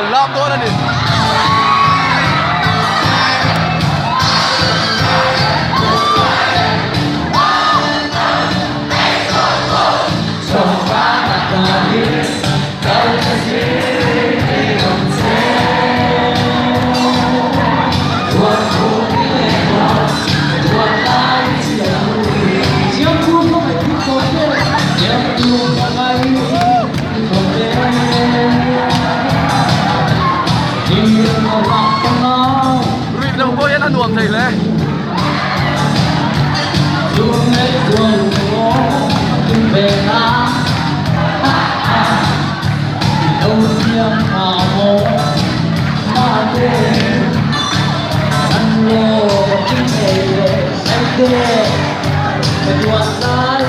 lợm thôi này. Đâu có yên ăn uống thầy lẽ về ta đâu riêng mà mồ mà quên ăn lô chính thầy anh kê mà chuột lái